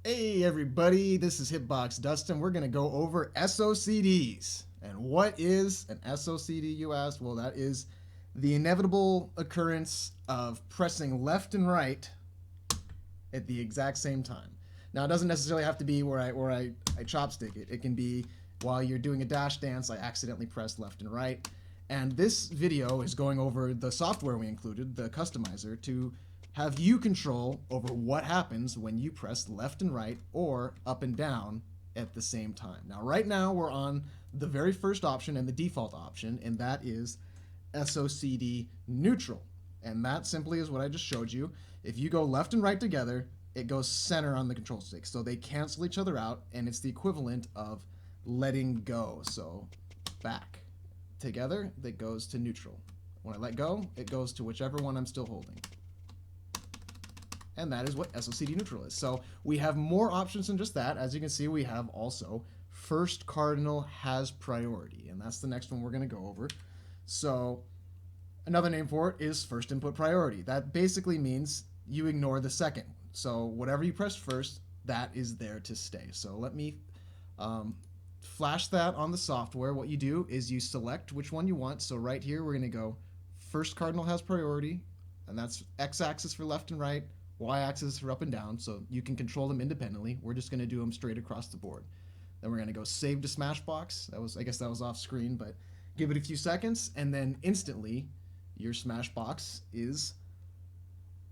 Hey everybody, this is HitBox Dustin. We're going to go over SOCDs. And what is an SOCD, you asked? Well, that is the inevitable occurrence of pressing left and right at the exact same time. Now, it doesn't necessarily have to be where I chopstick it. It can be while you're doing a dash dance, I accidentally pressed left and right. And this video is going over the software we included, the customizer, to have you control over what happens when you press left and right or up and down at the same time. Now, right now, we're on the very first option and the default option, and that is SOCD neutral. And that simply is what I just showed you. If you go left and right together, it goes center on the control stick. So they cancel each other out, and it's the equivalent of letting go. So back together, that goes to neutral. When I let go, it goes to whichever one I'm still holding. And that is what SOCD neutral is. So we have more options than just that. As you can see, we have also first cardinal has priority, and that's the next one we're going to go over. So another name for it is first input priority. That basically means you ignore the second. So whatever you press first, that is there to stay. So let me flash that on the software. What you do is you select which one you want. So right here, we're going to go first cardinal has priority, and that's x-axis for left and right, y-axis for up and down, so you can control them independently. We're just going to do them straight across the board. Then we're going to go save to Smashbox. I guess that was off screen, but give it a few seconds, and then instantly your Smashbox is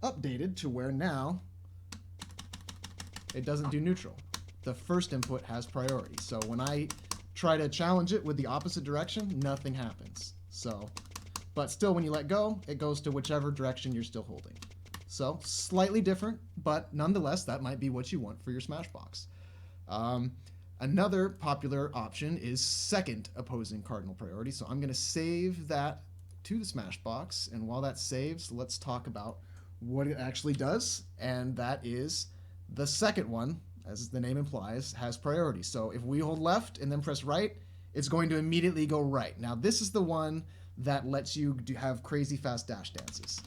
updated to where now it doesn't do neutral. The first input has priority. So when I try to challenge it with the opposite direction, nothing happens. So, but still, when you let go, it goes to whichever direction you're still holding. So slightly different, but nonetheless, that might be what you want for your Smashbox. Another popular option is second opposing cardinal priority. So I'm going to save that to the Smashbox. And while that saves, let's talk about what it actually does. And that is the second one, as the name implies, has priority. So if we hold left and then press right, it's going to immediately go right. Now, this is the one that lets you have crazy fast dash dances.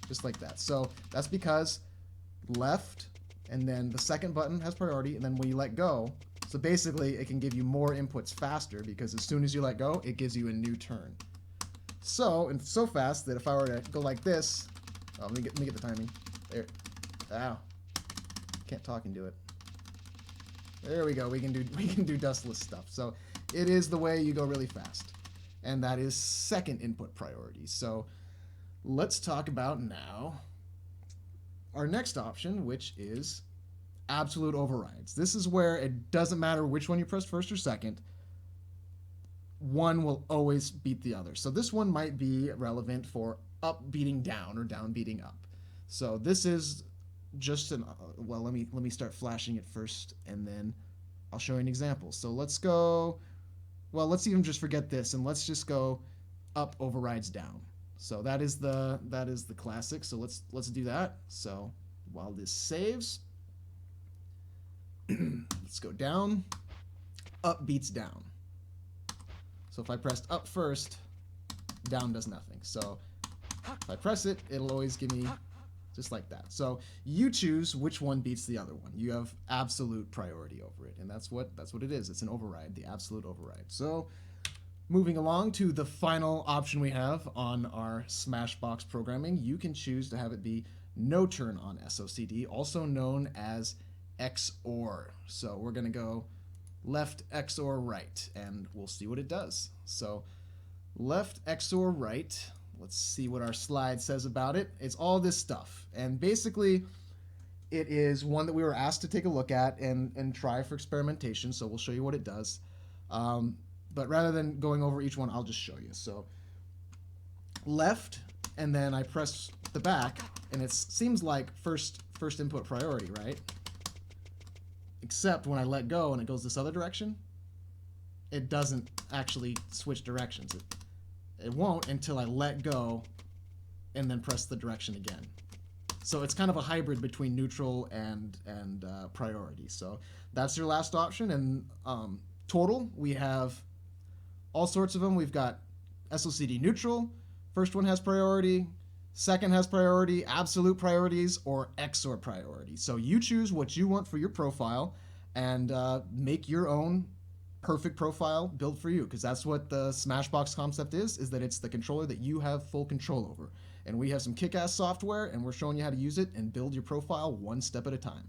Just like that. So that's because left, and then the second button has priority, and then when you let go, so basically it can give you more inputs faster, because as soon as you let go, it gives you a new turn. So, and so fast that if I were to go like this, let me get the timing. There. Ow. Can't talk and do it. There we go. We can do dustless stuff. So it is the way you go really fast. And that is second input priority. So let's talk about now our next option, which is absolute overrides. This is where it doesn't matter which one you press first or second. One will always beat the other. So this one might be relevant for up beating down or down beating up. So this is just an, well, let me start flashing it first, and then I'll show you an example. So let's go, well, let's even just forget this, and let's just go up overrides down. So that is the classic. So let's do that. So while this saves, let's go down. Up beats down. So if I pressed up first, down does nothing. So if I press it, it'll always give me just like that. So you choose which one beats the other one. You have absolute priority over it, and that's what it is. It's an override, the absolute override. So moving along to the final option we have on our Smashbox programming, you can choose to have it be no turn on SOCD, also known as XOR. So we're going to go left XOR right, and we'll see what it does. So left XOR right, let's see what our slide says about it. It's all this stuff, and basically it is one that we were asked to take a look at and try for experimentation, so we'll show you what it does. But rather than going over each one, I'll just show you. So left, and then I press the back, and it seems like first input priority, right? Except when I let go and it goes this other direction, it doesn't actually switch directions. It won't until I let go and then press the direction again. So it's kind of a hybrid between neutral and priority. So that's your last option. And total, we have all sorts of them. We've got SOCD neutral. First one has priority. Second has priority, absolute priorities, or XOR priority. So you choose what you want for your profile and make your own perfect profile built for you, because that's what the Smashbox concept is that it's the controller that you have full control over. And we have some kick-ass software, and we're showing you how to use it and build your profile one step at a time.